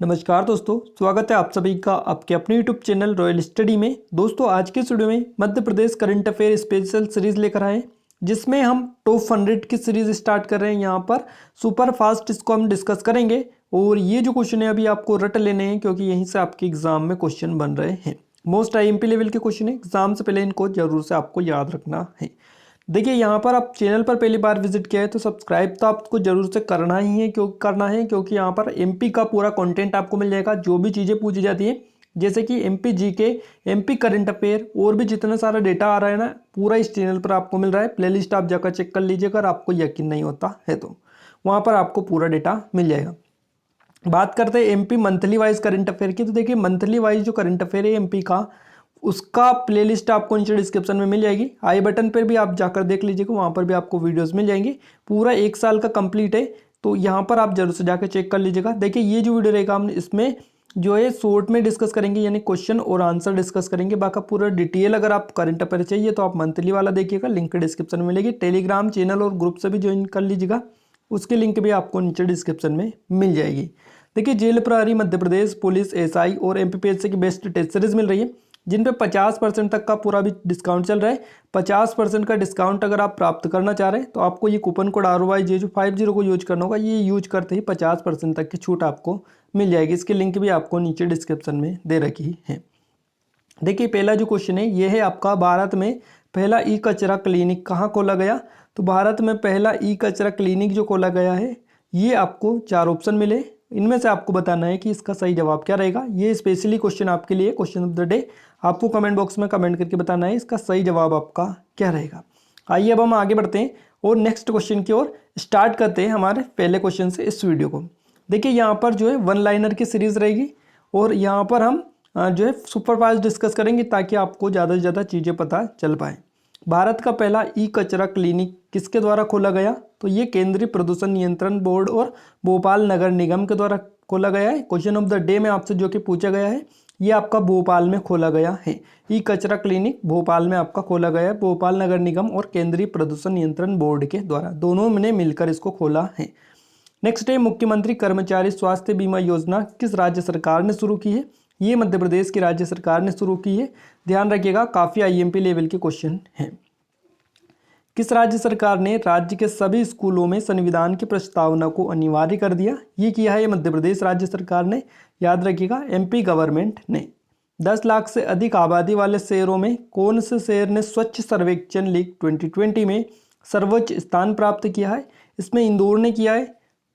नमस्कार दोस्तों, स्वागत है आप सभी का आपके अपने यूट्यूब चैनल रॉयल स्टडी में। दोस्तों आज के इस वीडियो में Madhya Pradesh current affair special series लेकर आए जिसमें हम टॉप 100 की सीरीज स्टार्ट कर रहे हैं। यहाँ पर सुपर फास्ट इसको हम डिस्कस करेंगे और ये जो क्वेश्चन है अभी आपको रट लेने हैं क्योंकि यहीं से आपके एग्जाम में क्वेश्चन बन रहे हैं। मोस्ट आईएमपी लेवल के क्वेश्चन है, एग्जाम से पहले इनको जरूर से आपको याद रखना है। देखिए यहाँ पर आप चैनल पर पहली बार विजिट किया है तो सब्सक्राइब तो आपको जरूर से करना ही है, क्योंकि यहाँ पर एमपी का पूरा कंटेंट आपको मिल जाएगा। जो भी चीज़ें पूछी जाती है जैसे कि MP GK, MP current affair और भी जितना सारा डेटा आ रहा है ना, पूरा इस चैनल पर आपको मिल रहा है। प्लेलिस्ट आप जाकर चेक कर लीजिएगा, अगर आपको यकीन नहीं होता है तो वहाँ पर आपको पूरा डेटा मिल जाएगा। बात करते हैं MP monthly wise current affair की, तो देखिए मंथली वाइज जो करंट अफेयर है एमपी का, उसका प्लेलिस्ट आपको नीचे डिस्क्रिप्शन में मिल जाएगी। आई बटन पर भी आप जाकर देख लीजिएगा, वहाँ पर भी आपको वीडियोस मिल जाएंगे। पूरा 1 साल का कंप्लीट है तो यहाँ पर आप जरूर से जाकर चेक कर लीजिएगा। देखिए ये जो वीडियो रहेगा हम इसमें जो है शॉर्ट में डिस्कस करेंगे, यानी क्वेश्चन और आंसर डिस्कस करेंगे। बाकी पूरा डिटेल अगर आप करंट अफेयर चाहिए तो आप मंथली वाला देखिएगा, लिंक डिस्क्रिप्शन में मिलेगी। टेलीग्राम चैनल और ग्रुप से भी ज्वाइन कर लीजिएगा, उसकी लिंक भी आपको नीचे डिस्क्रिप्शन में मिल जाएगी। देखिए जेल प्रहरी, मध्य प्रदेश पुलिस, एसआई और एमपीपीएससी की बेस्ट टेस्ट सीरीज मिल रही है जिन पे 50% तक का पूरा भी डिस्काउंट चल रहा है। 50% का डिस्काउंट अगर आप प्राप्त करना चाह रहे हैं तो आपको ये कूपन कोड ROYJ50 को यूज करना होगा। ये यूज करते ही 50% तक की छूट आपको मिल जाएगी। इसकी लिंक भी आपको नीचे डिस्क्रिप्शन में दे रखी है। देखिए पहला जो क्वेश्चन है ये है आपका, भारत में पहला ई कचरा क्लिनिक कहाँ खोला गया। तो भारत में पहला ई कचरा क्लिनिक जो खोला गया है, ये आपको 4 ऑप्शन मिले, इनमें से आपको बताना है कि इसका सही जवाब क्या रहेगा। ये स्पेशली क्वेश्चन आपके लिए क्वेश्चन ऑफ द डे, आपको कमेंट बॉक्स में कमेंट करके बताना है इसका सही जवाब आपका क्या रहेगा। आइए अब हम आगे बढ़ते हैं और नेक्स्ट क्वेश्चन की ओर स्टार्ट करते हैं हमारे पहले क्वेश्चन से इस वीडियो को। देखिए यहाँ पर जो है 1 लाइनर की सीरीज रहेगी और यहाँ पर हम जो है सुपरफास्ट डिस्कस करेंगे ताकि आपको ज़्यादा से ज़्यादा चीज़ें पता चल पाए। भारत का पहला ई कचरा क्लिनिक किसके द्वारा खोला गया। तो ये केंद्रीय प्रदूषण नियंत्रण बोर्ड और भोपाल नगर निगम के द्वारा खोला गया है। क्वेश्चन ऑफ द डे में आपसे जो कि पूछा गया है, ये आपका भोपाल में खोला गया है। ई कचरा क्लिनिक भोपाल में आपका खोला गया है, भोपाल नगर निगम और केंद्रीय प्रदूषण नियंत्रण बोर्ड के द्वारा, दोनों ने मिलकर इसको खोला है। नेक्स्ट है, मुख्यमंत्री कर्मचारी स्वास्थ्य बीमा योजना किस राज्य सरकार ने शुरू की है। ये मध्य प्रदेश की राज्य सरकार ने शुरू की है। ध्यान रखिएगा, काफ़ी आईएमपी लेवल के क्वेश्चन हैं। किस राज्य सरकार ने राज्य के सभी स्कूलों में संविधान की प्रस्तावना को अनिवार्य कर दिया। ये किया है मध्य प्रदेश राज्य सरकार ने। याद रखिएगा, एमपी गवर्नमेंट ने। 10 लाख से अधिक आबादी वाले शहरों में कौन से शहर ने स्वच्छ सर्वेक्षण लीग 2020 में सर्वोच्च स्थान प्राप्त किया है। इसमें इंदौर ने किया है।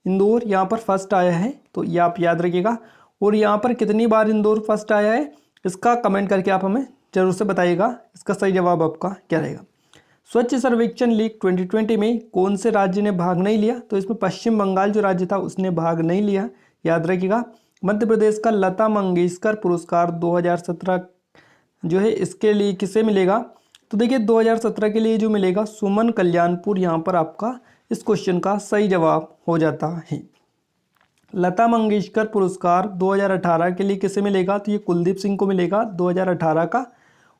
इंदौर यहाँ पर फर्स्ट आया है, तो ये आप याद रखिएगा। और यहाँ पर कितनी बार इंदौर फर्स्ट आया है, इसका कमेंट करके आप हमें जरूर से बताइएगा इसका सही जवाब आपका क्या रहेगा। स्वच्छ सर्वेक्षण लीग 2020 में कौन से राज्य ने भाग नहीं लिया। तो इसमें पश्चिम बंगाल जो राज्य था उसने भाग नहीं लिया, याद रखिएगा। मध्य प्रदेश का लता मंगेशकर पुरस्कार 2017 जो है इसके लिए किसे मिलेगा। तो देखिए 2017 के लिए जो मिलेगा सुमन कल्याणपुर, यहाँ पर आपका इस क्वेश्चन का सही जवाब हो जाता है। लता मंगेशकर पुरस्कार 2018 के लिए किसे मिलेगा। तो ये कुलदीप सिंह को मिलेगा 2018 का।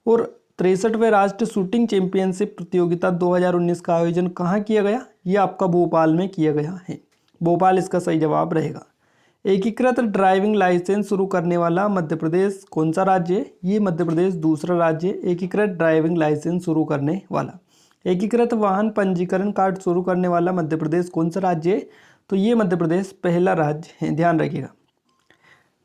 और 63वें राष्ट्रीय शूटिंग चैंपियनशिप प्रतियोगिता 2019 का आयोजन कहाँ किया गया। ये आपका भोपाल में किया गया है। भोपाल इसका सही जवाब रहेगा। एकीकृत ड्राइविंग लाइसेंस शुरू करने वाला मध्य प्रदेश कौन सा राज्य है। ये मध्य प्रदेश दूसरा राज्य है एकीकृत ड्राइविंग लाइसेंस शुरू करने वाला। एकीकृत वाहन पंजीकरण कार्ड शुरू करने वाला मध्य प्रदेश कौन सा राज्य है। तो ये मध्य प्रदेश पहला राज्य है, ध्यान रखिएगा।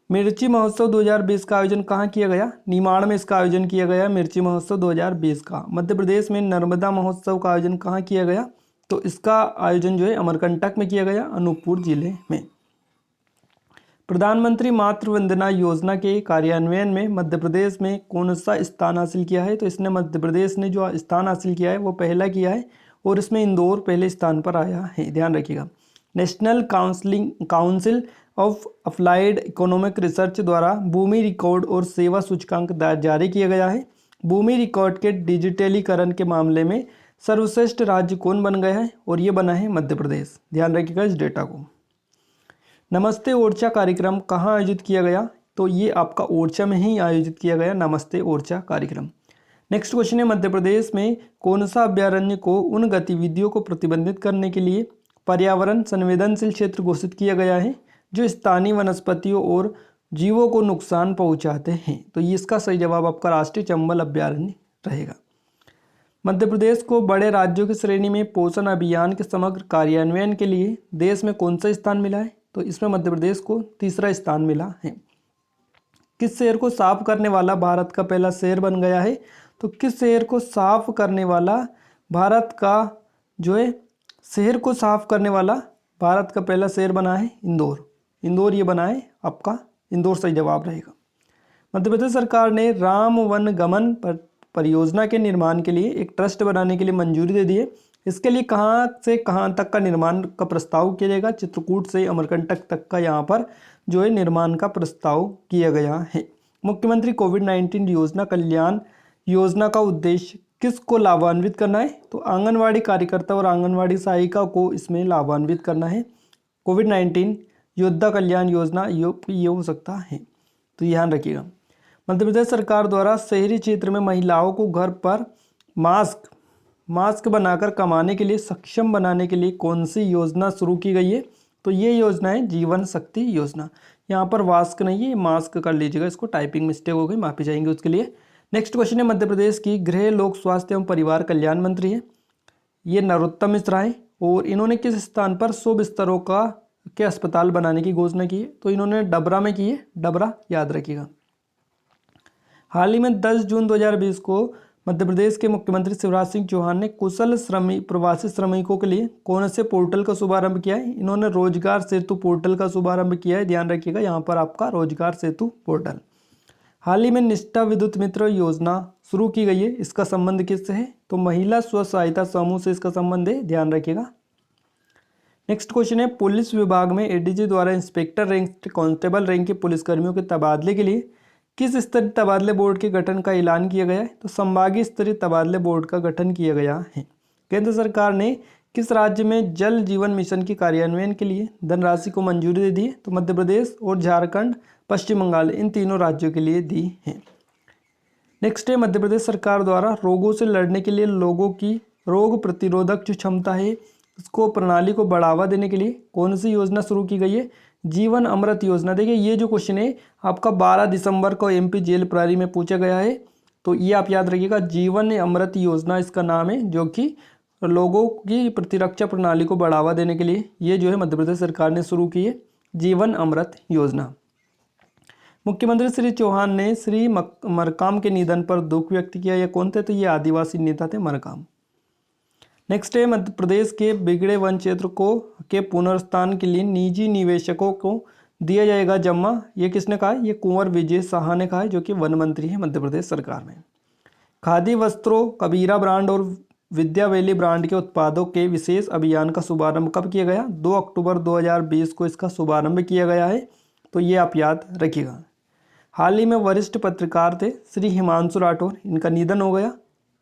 मिर्ची महोत्सव 2020 का आयोजन कहाँ किया गया। निमाड़ में इसका आयोजन किया गया मिर्ची महोत्सव 2020 का। मध्य प्रदेश में नर्मदा महोत्सव का आयोजन कहाँ किया गया। तो इसका आयोजन जो है अमरकंटक में किया गया, अनूपपुर जिले में। प्रधानमंत्री मातृ वंदना योजना के कार्यान्वयन में मध्य प्रदेश में कौन सा स्थान हासिल किया है। तो इसने मध्य प्रदेश ने जो स्थान हासिल किया है वो पहला किया है और इसमें इंदौर पहले स्थान पर आया है, ध्यान रखिएगा। National council of applied economic research द्वारा भूमि रिकॉर्ड और सेवा सूचकांक जारी किया गया है। भूमि रिकॉर्ड के डिजिटलीकरण के मामले में सर्वश्रेष्ठ राज्य कौन बन गया है, और ये बना है मध्य प्रदेश। ध्यान रखिएगा इस डेटा को। नमस्ते ओरछा कार्यक्रम कहाँ आयोजित किया गया। तो ये आपका ओरछा में ही आयोजित किया गया नमस्ते ओरछा कार्यक्रम। नेक्स्ट क्वेश्चन है, मध्य प्रदेश में कौन सा अभ्यारण्य को उन गतिविधियों को प्रतिबंधित करने के लिए पर्यावरण संवेदनशील क्षेत्र घोषित किया गया है जो स्थानीय वनस्पतियों और जीवों को नुकसान पहुंचाते हैं। तो ये इसका सही जवाब आपका राष्ट्रीय चंबल अभयारण्य रहेगा। मध्य प्रदेश को बड़े राज्यों की श्रेणी में पोषण अभियान के समग्र कार्यान्वयन के लिए देश में कौन सा स्थान मिला है? तो इसमें मध्य प्रदेश को तीसरा स्थान मिला है। किस शहर को साफ करने वाला भारत का पहला शहर बन गया है? तो किस शहर को साफ करने वाला भारत का जो है शहर को साफ करने वाला भारत का पहला शहर बना है? इंदौर। इंदौर ये बना है आपका, इंदौर सही जवाब रहेगा। मध्य प्रदेश सरकार ने राम वन गमन परियोजना के निर्माण के लिए एक ट्रस्ट बनाने के लिए मंजूरी दे दी है। इसके लिए कहाँ से कहाँ तक का निर्माण का प्रस्ताव किया जाएगा? चित्रकूट से अमरकंटक तक का यहाँ पर जो है निर्माण का प्रस्ताव किया गया है। मुख्यमंत्री कोविड-19 योजना कल्याण योजना का उद्देश्य किसको लाभान्वित करना है? तो आंगनवाड़ी कार्यकर्ता और आंगनवाड़ी सहायिका को इसमें लाभान्वित करना है। कोविड-19 योद्धा कल्याण योजना ये हो सकता है, तो ध्यान रखिएगा। मध्य प्रदेश सरकार द्वारा शहरी क्षेत्र में महिलाओं को घर पर मास्क बनाकर कमाने के लिए सक्षम बनाने के लिए कौन सी योजना शुरू की गई है? तो ये योजना है जीवन शक्ति योजना। यहाँ पर वास्क नहीं है, मास्क कर लीजिएगा, इसको टाइपिंग मिस्टेक हो गई, माफी चाहेंगे उसके लिए। नेक्स्ट क्वेश्चन है, मध्य प्रदेश की गृह लोक स्वास्थ्य एवं परिवार कल्याण मंत्री है, ये नरोत्तम मिश्रा है, और इन्होंने किस स्थान पर 100 बिस्तरों के अस्पताल बनाने की घोषणा की है? तो इन्होंने डबरा में की है, डबरा याद रखिएगा। हाल ही में 10 जून 2020 को मध्य प्रदेश के मुख्यमंत्री शिवराज सिंह चौहान ने कुशल प्रवासी श्रमिकों के लिए कौन से पोर्टल का शुभारंभ किया है? इन्होंने रोजगार सेतु पोर्टल का शुभारंभ किया है, ध्यान रखिएगा यहाँ पर आपका रोजगार सेतु पोर्टल। हाल ही में निष्ठा विद्युत मित्र योजना शुरू की गई है, इसका संबंध किससे है? तो महिला स्व सहायता समूह से इसका संबंध है, ध्यान रखिएगा। नेक्स्ट क्वेश्चन है, पुलिस विभाग में एडीजी द्वारा इंस्पेक्टर रैंक से कांस्टेबल रैंक के पुलिसकर्मियों के तबादले के लिए किस स्तरीय तबादले बोर्ड के गठन का ऐलान किया गया है? तो संभागीय स्तरीय तबादले बोर्ड का गठन किया गया है। केंद्र सरकार ने किस राज्य में जल जीवन मिशन के कार्यान्वयन के लिए धनराशि को मंजूरी दे दी है? तो मध्य प्रदेश और झारखंड, पश्चिम बंगाल, इन तीनों राज्यों के लिए दी है। नेक्स्ट है, मध्य प्रदेश सरकार द्वारा रोगों से लड़ने के लिए लोगों की रोग प्रतिरोधक जो क्षमता है इसको प्रणाली को बढ़ावा देने के लिए कौन सी योजना शुरू की गई है? जीवन अमृत योजना। देखिए ये जो क्वेश्चन है आपका 12 दिसंबर को एमपी जेल प्रणाली में पूछा गया है, तो ये आप याद रखिएगा, जीवन अमृत योजना इसका नाम है, जो कि लोगों की प्रतिरक्षा प्रणाली को बढ़ावा देने के लिए ये जो है मध्य प्रदेश सरकार ने शुरू की है जीवन अमृत योजना। मुख्यमंत्री श्री चौहान ने श्री मरकाम के निधन पर दुख व्यक्त किया, ये कौन थे? तो ये आदिवासी नेता थे मरकाम। नेक्स्ट है, मध्य प्रदेश के बिगड़े वन क्षेत्र के पुनर्स्थान के लिए निजी निवेशकों को दिया जाएगा जमा, ये किसने कहा? ये कुंवर विजय शाह ने कहा है, जो कि वन मंत्री है मध्य प्रदेश सरकार में। खादी वस्त्रों, कबीरा ब्रांड और विद्या वैली ब्रांड के उत्पादों के विशेष अभियान का शुभारंभ कब किया गया? 2 अक्टूबर 2020 को इसका शुभारंभ किया गया है, तो ये आप याद रखिएगा। हाल ही में वरिष्ठ पत्रकार थे श्री हिमांशु राठौर, इनका निधन हो गया।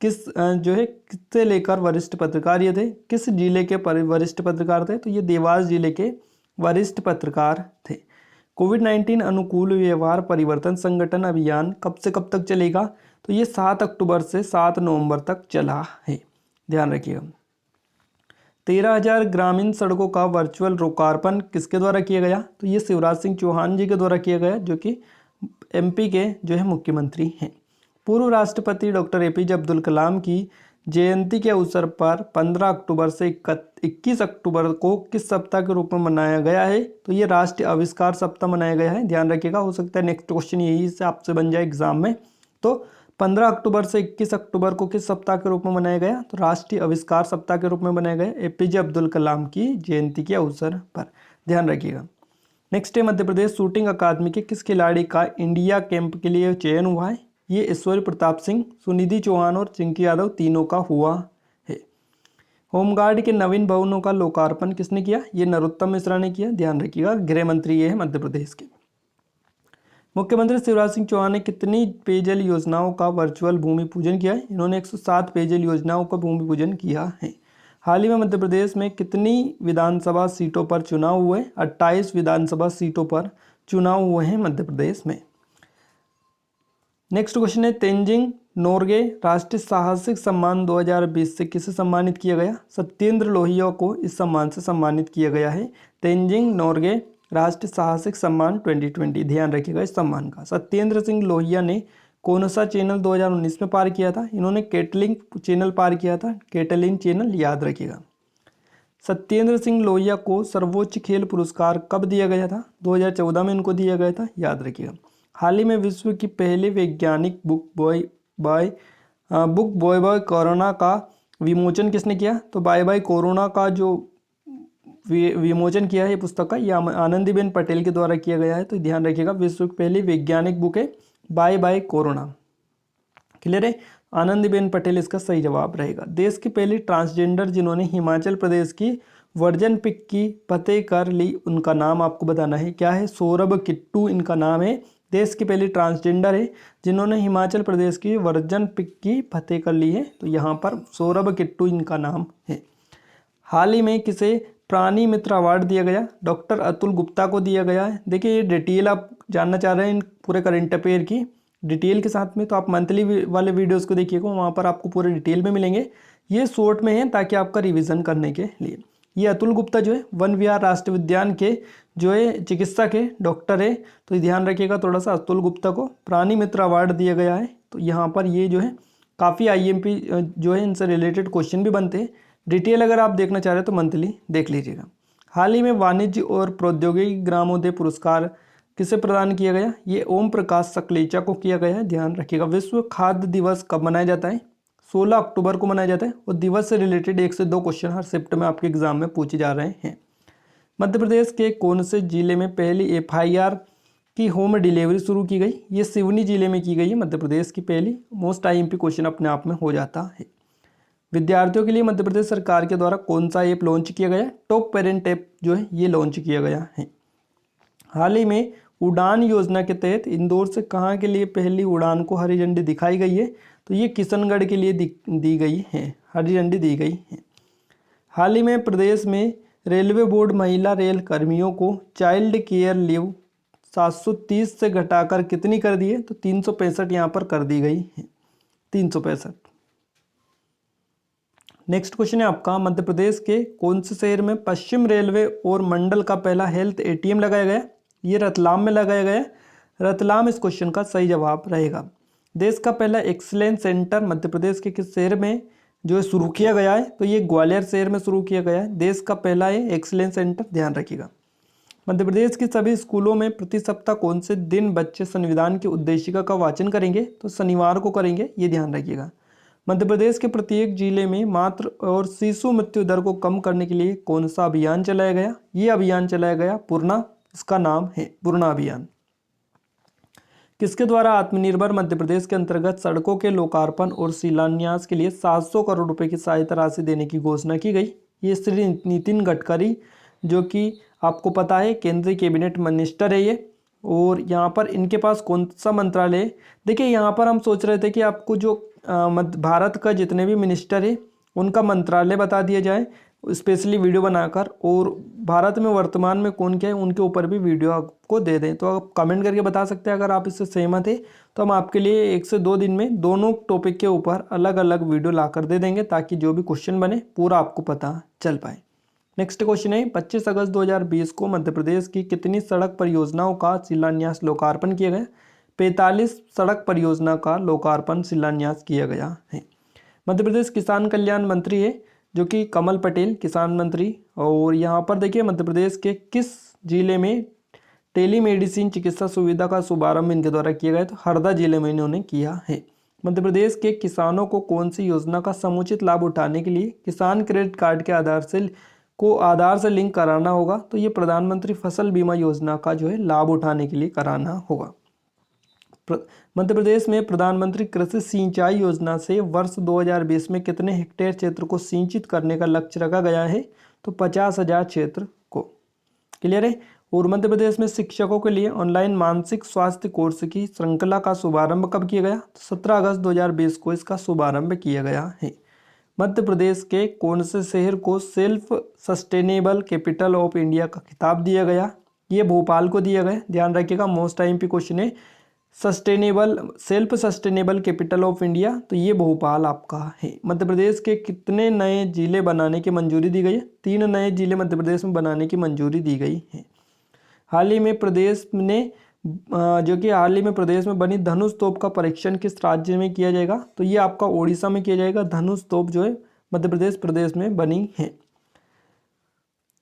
किससे लेकर वरिष्ठ पत्रकार ये थे? किस जिले के वरिष्ठ पत्रकार थे? तो ये देवास जिले के वरिष्ठ पत्रकार थे। कोविड-19 अनुकूल व्यवहार परिवर्तन संगठन अभियान कब से कब तक चलेगा? तो ये 7 अक्टूबर से 7 नवंबर तक चला है, ध्यान रखिएगा। 13,000 ग्रामीण सड़कों का वर्चुअल लोकार्पण किसके द्वारा किया गया? तो ये शिवराज सिंह चौहान जी के द्वारा किया गया, जो कि एमपी के जो है मुख्यमंत्री हैं। पूर्व राष्ट्रपति डॉक्टर एपीजे अब्दुल कलाम की जयंती के अवसर पर 15 अक्टूबर से 21 अक्टूबर को किस सप्ताह के रूप में मनाया गया है? तो ये राष्ट्रीय आविष्कार सप्ताह मनाया गया है, ध्यान रखिएगा। हो सकता है नेक्स्ट क्वेश्चन यही से आपसे बन जाए एग्जाम में। तो 15 अक्टूबर से 21 अक्टूबर को किस सप्ताह के रूप में मनाया गया? तो राष्ट्रीय आविष्कार सप्ताह के रूप में मनाया गया एपीजे अब्दुल कलाम की जयंती के अवसर पर, ध्यान रखिएगा। नेक्स्ट है, मध्य प्रदेश शूटिंग अकादमी के किस खिलाड़ी का इंडिया कैंप के लिए चयन हुआ है? ये ऐश्वर्य प्रताप सिंह, सुनिधि चौहान और चिंकी यादव तीनों का हुआ है। होमगार्ड के नवीन भवनों का लोकार्पण किसने किया? ये नरोत्तम मिश्रा ने किया, ध्यान रखिएगा। गृह मंत्री ये है मध्य प्रदेश के। मुख्यमंत्री शिवराज सिंह चौहान ने कितनी पेयजल योजनाओं का वर्चुअल भूमि पूजन किया है? इन्होंने 107 पेयजल योजनाओं का भूमि पूजन किया है। हाल ही में मध्य प्रदेश में कितनी विधानसभा सीटों पर चुनाव हुए? 28 विधानसभा सीटों पर चुनाव हुए हैं मध्य प्रदेश में। नेक्स्ट क्वेश्चन है, तेंजिंग नोर्गे राष्ट्रीय साहसिक सम्मान 2020 से किसे सम्मानित किया गया? सत्येंद्र लोहिया को इस सम्मान से सम्मानित किया गया है। तेंजिंग नोर्गे राष्ट्रीय साहसिक सम्मान 2020, ध्यान रखिएगा इस सम्मान का। सत्येंद्र सिंह लोहिया ने कौन सा चैनल 2019 में पार किया था? इन्होंने केटलिंग चैनल पार किया था, केटलिन चैनल, याद रखिएगा। सत्येंद्र सिंह लोहिया को सर्वोच्च खेल पुरस्कार कब दिया गया था? 2014 में इनको दिया गया था, याद रखिएगा। हाल ही में विश्व की पहली वैज्ञानिक बुक बाय कोरोना का विमोचन किसने किया? तो बाय कोरोना का जो विमोचन किया है पुस्तक का, यह आनंदीबेन पटेल के द्वारा किया गया है। तो ध्यान रखिएगा, विश्व की पहली वैज्ञानिक बुक है बाय कोरोना। क्लियर है? आनंदीबेन पटेल इसका सही जवाब रहेगा। देश की पहली ट्रांसजेंडर जिन्होंने हिमाचल प्रदेश की वर्जन पिक की फतेह कर ली, उनका नाम आपको बताना है, क्या है? सौरभ किट्टू इनका नाम है। देश की पहली ट्रांसजेंडर है जिन्होंने हिमाचल प्रदेश की वर्जन पिक की फतेह कर ली है, तो यहाँ पर सौरभ किट्टू इनका नाम है। हाल ही में किसे प्राणी मित्र अवार्ड दिया गया? डॉक्टर अतुल गुप्ता को दिया गया है। देखिए ये डिटेल आप जानना चाह रहे हैं इन पूरे करंट अफेयर की डिटेल के साथ में, तो आप मंथली वाले वीडियोस को देखिएगा, वहाँ पर आपको पूरे डिटेल में मिलेंगे। ये शॉर्ट में है ताकि आपका रिवीजन करने के लिए। ये अतुल गुप्ता जो है वन विहार राष्ट्रीय उद्यान के जो है चिकित्सक है, डॉक्टर है, तो ध्यान रखिएगा थोड़ा सा। अतुल गुप्ता को प्राणी मित्र अवार्ड दिया गया है। तो यहाँ पर ये जो है काफ़ी IMP जो है इनसे रिलेटेड क्वेश्चन भी बनते हैं। डिटेल अगर आप देखना चाह रहे हैं तो मंथली देख लीजिएगा। हाल ही में वाणिज्य और प्रौद्योगिकी ग्रामोदय पुरस्कार किसे प्रदान किया गया? ये ओम प्रकाश सकलेचा को किया गया है, ध्यान रखिएगा। विश्व खाद्य दिवस कब मनाया जाता है? 16 अक्टूबर को मनाया जाता है। और दिवस से रिलेटेड 1 से 2 क्वेश्चन हर शिफ्ट में आपके एग्जाम में पूछे जा रहे हैं। मध्य प्रदेश के कौन से जिले में पहली FIR की होम डिलीवरी शुरू की गई? ये सिवनी जिले में की गई है, मध्य प्रदेश की पहली। मोस्ट IMP क्वेश्चन अपने आप में हो जाता है। विद्यार्थियों के लिए मध्य प्रदेश सरकार के द्वारा कौन सा ऐप लॉन्च किया गया? टॉप पेरेंट ऐप जो है ये लॉन्च किया गया है। हाल ही में उड़ान योजना के तहत इंदौर से कहाँ के लिए पहली उड़ान को हरी झंडी दिखाई गई है? तो ये किशनगढ़ के लिए दी गई है, हरी झंडी दी गई है। हाल ही में प्रदेश में रेलवे बोर्ड महिला रेल कर्मियों को चाइल्ड केयर लीव 730 से घटाकर कितनी कर दी है? तो 365 यहाँ पर कर दी गई है, 365। नेक्स्ट क्वेश्चन है आपका, मध्य प्रदेश के कौन से शहर में पश्चिम रेलवे और मंडल का पहला हेल्थ ATM लगाया गया? ये रतलाम में लगाया गया। रतलाम इस क्वेश्चन का सही जवाब रहेगा। देश का पहला एक्सीलेंस सेंटर मध्य प्रदेश के किस शहर में जो है शुरू किया गया है? तो ये ग्वालियर शहर में शुरू किया गया है। देश का पहला है एक्सीलेंस सेंटर, ध्यान रखिएगा। मध्य प्रदेश के सभी स्कूलों में प्रति सप्ताह कौन से दिन बच्चे संविधान की उद्देशिका का वाचन करेंगे? तो शनिवार को करेंगे, ये ध्यान रखिएगा। मध्य प्रदेश के प्रत्येक जिले में मातृ और शिशु मृत्यु दर को कम करने के लिए कौन सा अभियान चलाया गया? ये अभियान चलाया गया पूर्णा, इसका नाम है पूर्णा अभियान। किसके द्वारा आत्मनिर्भर मध्य प्रदेश के अंतर्गत सड़कों के लोकार्पण और शिलान्यास के लिए 700 करोड़ रुपए की सहायता राशि देने की घोषणा की गई? ये श्री नितिन गडकरी, जो कि आपको पता है केंद्रीय कैबिनेट मिनिस्टर है ये, और यहाँ पर इनके पास कौन सा मंत्रालय है? देखिए यहाँ पर हम सोच रहे थे कि आपको जो भारत का जितने भी मिनिस्टर है उनका मंत्रालय बता दिया जाए स्पेशली वीडियो बनाकर, और भारत में वर्तमान में कौन क्या है उनके ऊपर भी वीडियो आपको दे दें। तो आप कमेंट करके बता सकते हैं अगर आप इससे सहमत है, तो हम आपके लिए 1 से 2 दिन में दोनों टॉपिक के ऊपर अलग अलग वीडियो लाकर दे देंगे, ताकि जो भी क्वेश्चन बने पूरा आपको पता चल पाए। नेक्स्ट क्वेश्चन है, 25 अगस्त 2020 को मध्य प्रदेश की कितनी सड़क परियोजनाओं का शिलान्यास लोकार्पण किया गया? 45 सड़क परियोजना का लोकार्पण शिलान्यास किया गया है। मध्य प्रदेश किसान कल्याण मंत्री है जो कि कमल पटेल, किसान मंत्री। और यहाँ पर देखिए मध्य प्रदेश के किस जिले में टेलीमेडिसिन चिकित्सा सुविधा का शुभारंभ इनके द्वारा किया गया? तो हरदा जिले में इन्होंने किया है। मध्य प्रदेश के किसानों को कौन सी योजना का समुचित लाभ उठाने के लिए किसान क्रेडिट कार्ड के आधार से लिंक कराना होगा? तो ये प्रधानमंत्री फसल बीमा योजना का जो है लाभ उठाने के लिए कराना होगा। मध्य प्रदेश में प्रधानमंत्री कृषि सिंचाई योजना से वर्ष 2020 में कितने हेक्टेयर क्षेत्र को सिंचित करने का लक्ष्य रखा गया है? तो 50,000 क्षेत्र को। क्लियर है? और मध्य प्रदेश में शिक्षकों के लिए ऑनलाइन मानसिक स्वास्थ्य कोर्स की श्रृंखला का शुभारंभ कब किया गया? तो 17 अगस्त 2020 को इसका शुभारंभ किया गया है। मध्य प्रदेश के कौन से शहर को self sustainable capital of India का खिताब दिया गया? ये भोपाल को दिया गया, ध्यान रखिएगा। मोस्ट IMP क्वेश्चन है, self sustainable capital of India, तो ये भोपाल आपका है। मध्य प्रदेश के कितने नए जिले बनाने की मंजूरी दी गई है? 3 नए जिले मध्य प्रदेश में बनाने की मंजूरी दी गई है। हाल ही में प्रदेश ने जो कि हाल ही में प्रदेश में बनी धनुष तोप का परीक्षण किस राज्य में किया जाएगा? तो ये आपका ओडिशा में किया जाएगा। धनुष तोप जो है मध्य प्रदेश में बनी है।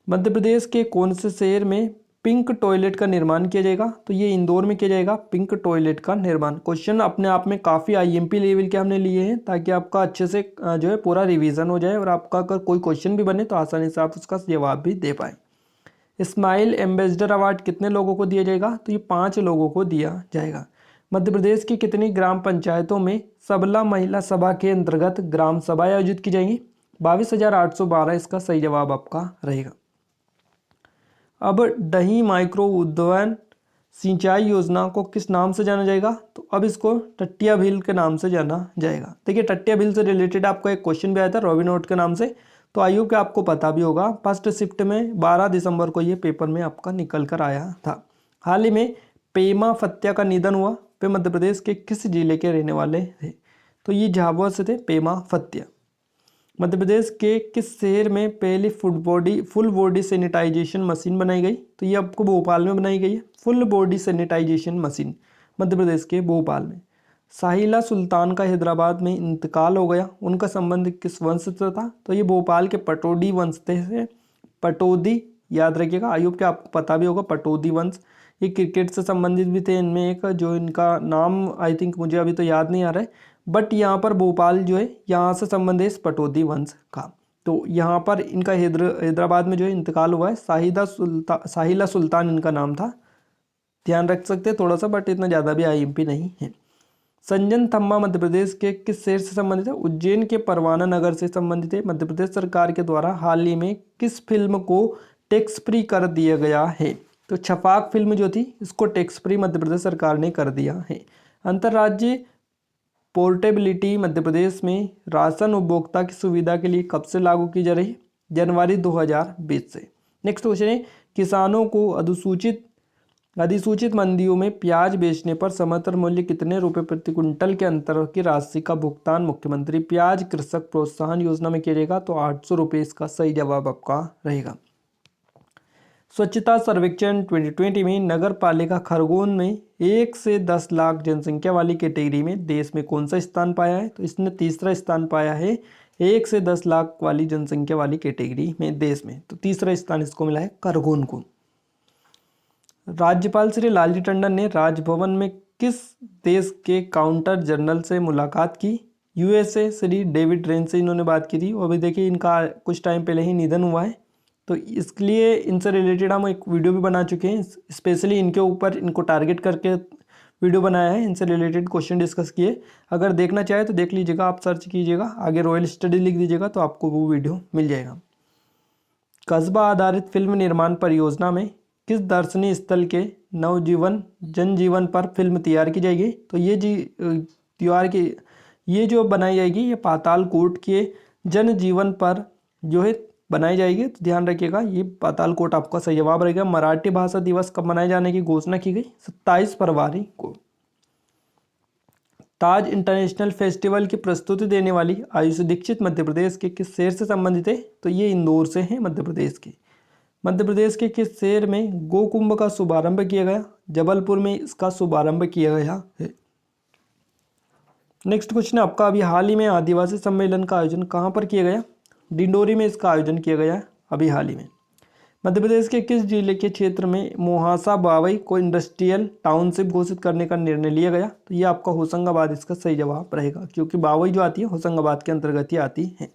मध्य प्रदेश के कौन से शहर में पिंक टॉयलेट का निर्माण किया जाएगा? तो ये इंदौर में किया जाएगा पिंक टॉयलेट का निर्माण। क्वेश्चन अपने आप में काफ़ी आईएमपी लेवल के हमने लिए हैं ताकि आपका अच्छे से जो है पूरा रिवीजन हो जाए और आपका अगर कोई क्वेश्चन भी बने तो आसानी से आप उसका जवाब भी दे पाए। स्माइल एम्बेसडर अवार्ड कितने लोगों को दिया जाएगा? तो ये 5 लोगों को दिया जाएगा। मध्य प्रदेश की कितनी ग्राम पंचायतों में सबला महिला सभा के अंतर्गत ग्राम सभाएं आयोजित की जाएंगी? 22,812 इसका सही जवाब आपका रहेगा। अब डही माइक्रो उद्वहन सिंचाई योजना को किस नाम से जाना जाएगा? तो अब इसको टट्टिया भील के नाम से जाना जाएगा। देखिए टट्टिया भील से रिलेटेड आपका एक क्वेश्चन भी आया था रॉबिन हुड के नाम से, तो आई होप कि आपको पता भी होगा। फर्स्ट शिफ्ट में 12 दिसंबर को ये पेपर में आपका निकल कर आया था। हाल ही में पेमा फत्या का निधन हुआ। वे मध्य प्रदेश के किस जिले के रहने वाले थे? तो ये झाबुआ से थे पेमा फत्या। मध्य प्रदेश के किस शहर में पहली फुल बॉडी सैनिटाइजेशन मशीन बनाई गई? तो ये आपको भोपाल में बनाई गई है full body sanitisation machine, Madhya Pradesh के भोपाल में। साहिला सुल्तान का हैदराबाद में इंतकाल हो गया, उनका संबंध किस वंश से था? तो ये भोपाल के पटौदी वंश से। पटौदी याद रखिएगा, आयुब के आपको पता भी होगा पटौदी वंश। ये क्रिकेट से संबंधित भी थे। इनमें एक जो इनका नाम आई थिंक मुझे अभी तो याद नहीं आ रहा है, बट यहाँ पर भोपाल जो है यहाँ से संबंध है इस पटौदी वंश का। तो यहाँ पर इनका हैदराबाद में जो है इंतकाल हुआ है। साहिला सुल्तान इनका नाम था, ध्यान रख सकते हैं थोड़ा सा, बट इतना ज़्यादा भी आईएमपी नहीं है। संजन थम्मा मध्य प्रदेश के किस शहर से संबंधित है? उज्जैन के परवाना नगर से संबंधित है। मध्य प्रदेश सरकार के द्वारा हाल ही में किस फिल्म को टैक्स फ्री कर दिया गया है? तो छपाक फिल्म जो थी इसको टैक्स फ्री मध्य प्रदेश सरकार ने कर दिया है। अंतर्राज्यीय पोर्टेबिलिटी मध्य प्रदेश में राशन उपभोक्ता की सुविधा के लिए कब से लागू की जा रही है? जनवरी 2020 से। नेक्स्ट क्वेश्चन है किसानों को अधिसूचित मंडियों में प्याज बेचने पर समर्थन मूल्य कितने रुपए प्रति क्विंटल के अंतर की राशि का भुगतान मुख्यमंत्री प्याज कृषक प्रोत्साहन योजना में किया जाएगा? तो 800 रुपये इसका सही जवाब आपका रहेगा। स्वच्छता सर्वेक्षण 2020 में नगर पालिका खरगोन में 1 से 10 लाख जनसंख्या वाली कैटेगरी में देश में कौन सा स्थान पाया है? तो इसने तीसरा स्थान पाया है 1 से 10 लाख वाली जनसंख्या वाली कैटेगरी में देश में। तो तीसरा स्थान इसको मिला है खरगोन को। राज्यपाल श्री लालजी टंडन ने राजभवन में किस देश के काउंटर जनरल से मुलाकात की? यूएसए श्री डेविड रेन से इन्होंने बात की थी। और अभी देखिए इनका कुछ टाइम पहले ही निधन हुआ है, तो इसके लिए इनसे रिलेटेड हम एक वीडियो भी बना चुके हैं। स्पेशली इनके ऊपर इनको टारगेट करके वीडियो बनाया है, इनसे रिलेटेड क्वेश्चन डिस्कस किए। अगर देखना चाहे तो देख लीजिएगा, आप सर्च कीजिएगा, आगे रॉयल स्टडी लिख दीजिएगा तो आपको वो वीडियो मिल जाएगा। कस्बा आधारित फिल्म निर्माण परियोजना में किस दर्शनीय स्थल के जनजीवन पर फिल्म तैयार की जाएगी? तो ये जो बनाई जाएगी ये पातालकोट के जनजीवन पर जो है बनाई जाएगी। तो ध्यान रखिएगा ये पातालकोट आपका सही जवाब रहेगा। मराठी भाषा दिवस कब मनाए जाने की घोषणा की गई? 27 फरवरी को। ताज इंटरनेशनल फेस्टिवल की प्रस्तुति देने वाली आयुष दीक्षित मध्य प्रदेश के किस शहर से संबंधित है? तो ये इंदौर से है मध्य प्रदेश के। मध्य प्रदेश के किस शहर में गोकुंभ का शुभारंभ किया गया? जबलपुर में इसका शुभारंभ किया गया है। नेक्स्ट क्वेश्चन आपका अभी हाल ही में आदिवासी सम्मेलन का आयोजन कहाँ पर किया गया? डिंडोरी में इसका आयोजन किया गया अभी हाल ही में। मध्य प्रदेश के किस जिले के क्षेत्र में मोहासा बावई को इंडस्ट्रियल टाउनशिप घोषित करने का निर्णय लिया गया? तो ये आपका होशंगाबाद इसका सही जवाब रहेगा, क्योंकि बावई जो आती है होशंगाबाद के अंतर्गत ही आती है।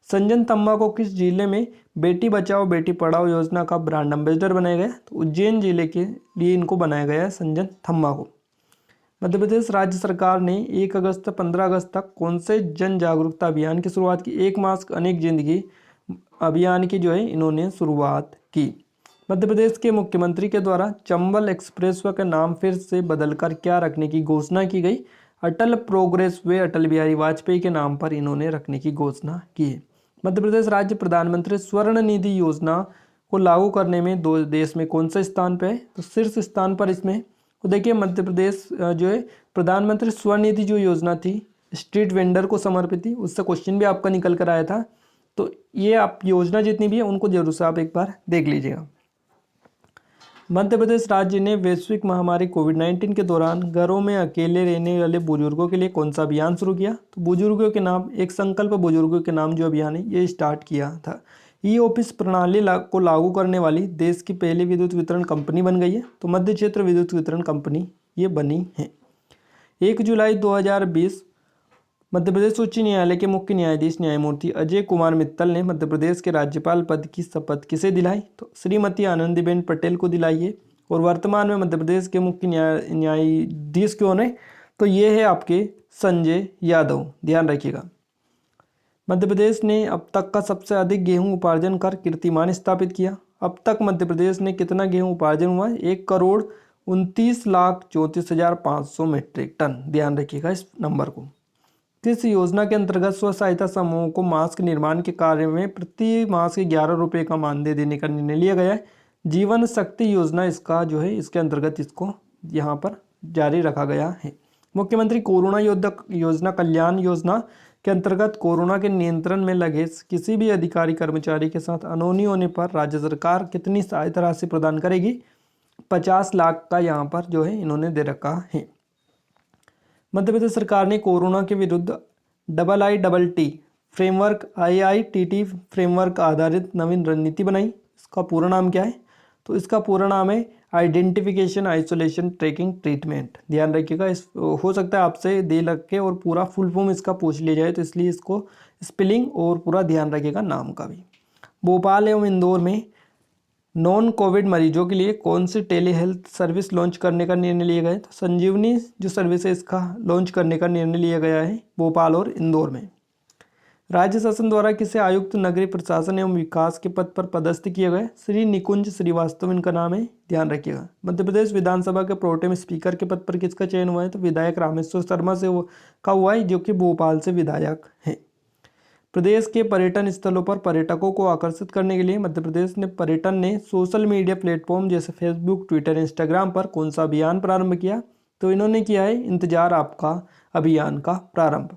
संजन थम्मा को किस जिले में बेटी बचाओ बेटी पढ़ाओ योजना का ब्रांड एम्बेसडर बनाया गया? तो उज्जैन जिले के लिए इनको बनाया गया है संजन थम्मा को। मध्य प्रदेश राज्य सरकार ने 1 अगस्त से 15 अगस्त तक कौन से जन जागरूकता अभियान की शुरुआत की? 1 मास्क अनेक जिंदगी अभियान की जो है इन्होंने शुरुआत की। मध्य प्रदेश के मुख्यमंत्री के द्वारा चंबल एक्सप्रेसवे का नाम फिर से बदलकर क्या रखने की घोषणा की गई? अटल प्रोग्रेस वे अटल बिहारी वाजपेयी के नाम पर इन्होंने रखने की घोषणा की है। मध्य प्रदेश राज्य प्रधानमंत्री स्वर्ण निधि योजना को लागू करने में देश में कौन सा स्थान पे है? तो शीर्ष स्थान पर इसमें। तो देखिए मध्य प्रदेश जो है प्रधानमंत्री स्वर्ण निधि जो योजना थी स्ट्रीट वेंडर को समर्पित थी, उससे क्वेश्चन भी आपका निकल कर आया था। तो ये आप योजना जितनी भी है उनको जरूर से आप एक बार देख लीजिएगा। मध्य प्रदेश राज्य ने वैश्विक महामारी कोविड-19 के दौरान घरों में अकेले रहने वाले बुजुर्गों के लिए कौन सा अभियान शुरू किया? तो बुजुर्गों के नाम एक संकल्प बुजुर्गों के नाम जो अभियान है ये स्टार्ट किया था। ई ऑफिस प्रणाली को लागू करने वाली देश की पहली विद्युत वितरण कंपनी बन गई है। तो मध्य क्षेत्र विद्युत वितरण कंपनी ये बनी है। 1 जुलाई 2020 मध्य प्रदेश उच्च न्यायालय के मुख्य न्यायाधीश न्यायमूर्ति अजय कुमार मित्तल ने मध्य प्रदेश के राज्यपाल पद की शपथ किसे दिलाई? तो श्रीमती आनंदीबेन पटेल को दिलाई है। और वर्तमान में मध्य प्रदेश के मुख्य न्यायाधीश कौन है? तो ये है आपके संजय यादव, ध्यान रखिएगा। मध्य प्रदेश ने अब तक का सबसे अधिक गेहूं उपार्जन कर कीर्तिमान स्थापित किया। अब तक मध्य प्रदेश ने कितना गेहूं उपार्जन हुआ? 1,29,34,500 मीट्रिक टन, ध्यान रखिएगा इस नंबर को। किस योजना के अंतर्गत स्व सहायता समूहों को मास्क निर्माण के कार्य में प्रति मास्क 11 रुपये का मानदेय देने का निर्णय लिया गया है? जीवन शक्ति योजना इसका जो है इसके अंतर्गत इसको यहाँ पर जारी रखा गया है। मुख्यमंत्री कोरोना योजना कल्याण योजना के अंतर्गत कोरोना के नियंत्रण में लगे किसी भी अधिकारी कर्मचारी के साथ अनहोनी होने पर राज्य सरकार कितनी सहायता राशि प्रदान करेगी? 50 लाख का यहाँ पर जो है इन्होंने दे रखा है। मध्य प्रदेश सरकार ने कोरोना के विरुद्ध IIT फ्रेमवर्क IITT फ्रेमवर्क आधारित नवीन रणनीति बनाई। इसका पूरा नाम क्या है? तो इसका पूरा नाम है आइडेंटिफिकेशन, आइसोलेशन, ट्रैकिंग, ट्रीटमेंट, ध्यान रखिएगा। इस हो सकता है आपसे दे लग के और पूरा फुल फॉर्म इसका पूछ लिया जाए, तो इसलिए इसको स्पेलिंग और पूरा ध्यान रखिएगा नाम का भी। भोपाल एवं इंदौर में नॉन कोविड मरीजों के लिए कौन सी टेली हेल्थ सर्विस लॉन्च करने का निर्णय लिया गया है? तो संजीवनी जो सर्विस है इसका लॉन्च करने का निर्णय लिया गया है भोपाल और इंदौर में। राज्य शासन द्वारा किसे आयुक्त नगरीय प्रशासन एवं विकास के पद पर पदस्थ किया गया? श्री निकुंज श्रीवास्तव इनका नाम है, ध्यान रखिएगा। मध्य प्रदेश विधानसभा के प्रोटेम स्पीकर के पद पर किसका चयन हुआ है? तो विधायक रामेश्वर शर्मा से का हुआ है, जो कि भोपाल से विधायक है। प्रदेश के पर्यटन स्थलों पर पर्यटकों को आकर्षित करने के लिए मध्य प्रदेश ने पर्यटन ने सोशल मीडिया प्लेटफॉर्म जैसे फेसबुक, ट्विटर, इंस्टाग्राम पर कौन सा अभियान प्रारंभ किया? तो इन्होंने किया है इंतजार आपका अभियान का प्रारंभ।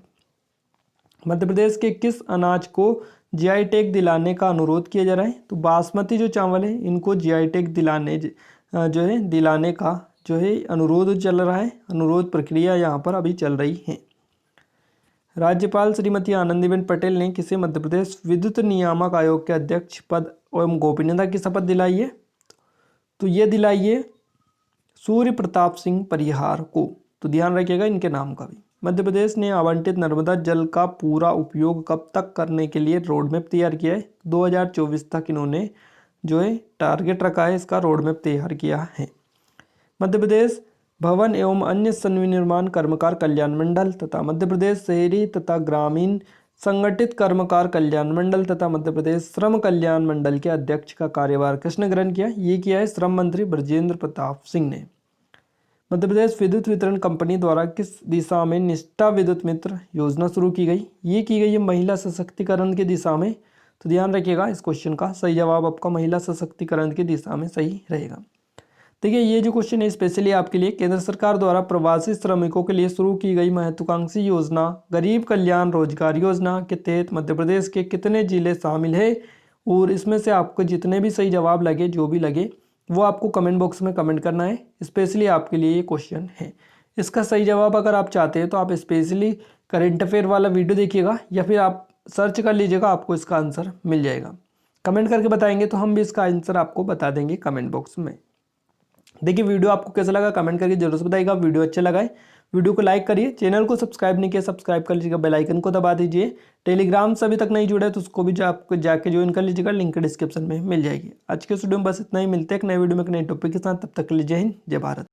मध्य प्रदेश के किस अनाज को जीआई टैग दिलाने का अनुरोध किया जा रहा है? तो बासमती जो चावल है इनको जीआई टैग दिलाने का जो है अनुरोध चल रहा है। अनुरोध प्रक्रिया यहाँ पर अभी चल रही है। राज्यपाल श्रीमती आनंदीबेन पटेल ने किसे मध्य प्रदेश विद्युत नियामक आयोग के अध्यक्ष पद एवं गोपनीयता की शपथ दिलाई है? तो ये दिलाई है सूर्य प्रताप सिंह परिहार को, तो ध्यान रखिएगा इनके नाम का भी। मध्य प्रदेश ने आवंटित नर्मदा जल का पूरा उपयोग कब तक करने के लिए रोड मैप तैयार किया है? 2024 तक इन्होंने जो है टारगेट रखा है, इसका रोड मैप तैयार किया है। मध्य प्रदेश भवन एवं अन्य संविनिर्माण कर्मकार कल्याण मंडल तथा मध्य प्रदेश शहरी तथा ग्रामीण संगठित कर्मकार कल्याण मंडल तथा मध्य प्रदेश श्रम कल्याण मंडल के अध्यक्ष का कार्यभार किसने ग्रहण किया? ये किया है श्रम मंत्री ब्रजेंद्र प्रताप सिंह ने। मध्य प्रदेश विद्युत वितरण कंपनी द्वारा किस दिशा में निष्ठा विद्युत मित्र योजना शुरू की गई? ये की गई है महिला सशक्तिकरण की दिशा में, तो ध्यान रखिएगा इस क्वेश्चन का सही जवाब आपका महिला सशक्तिकरण की दिशा में सही रहेगा। देखिए ये जो क्वेश्चन है स्पेशली आपके लिए केंद्र सरकार द्वारा प्रवासी श्रमिकों के लिए शुरू की गई महत्वाकांक्षी योजना गरीब कल्याण रोजगार योजना के तहत मध्य प्रदेश के कितने जिले शामिल है? और इसमें से आपको जितने भी सही जवाब लगे, जो भी लगे, वो आपको कमेंट बॉक्स में कमेंट करना है। स्पेशली आपके लिए ये क्वेश्चन है। इसका सही जवाब अगर आप चाहते हैं तो आप स्पेशली करंट अफेयर वाला वीडियो देखिएगा या फिर आप सर्च कर लीजिएगा, आपको इसका आंसर मिल जाएगा। कमेंट करके बताएंगे तो हम भी इसका आंसर आपको बता देंगे कमेंट बॉक्स में। देखिए वीडियो आपको कैसा लगा कमेंट करके जरूर से बताइएगा। वीडियो अच्छा लगा है वीडियो को लाइक करिए, चैनल को सब्सक्राइब नहीं किया सब्सक्राइब कर लीजिएगा, बेल आइकन को दबा दीजिए। टेलीग्राम से अभी तक नहीं जुड़ा है तो उसको भी आपको जाके ज्वाइन कर लीजिएगा, लिंक डिस्क्रिप्शन में मिल जाएगी। आज के वीडियो में बस इतना ही, मिलते हैं एक नए वीडियो में एक नए टॉपिक के साथ। तब तक के लिए जय हिंद जय भारत।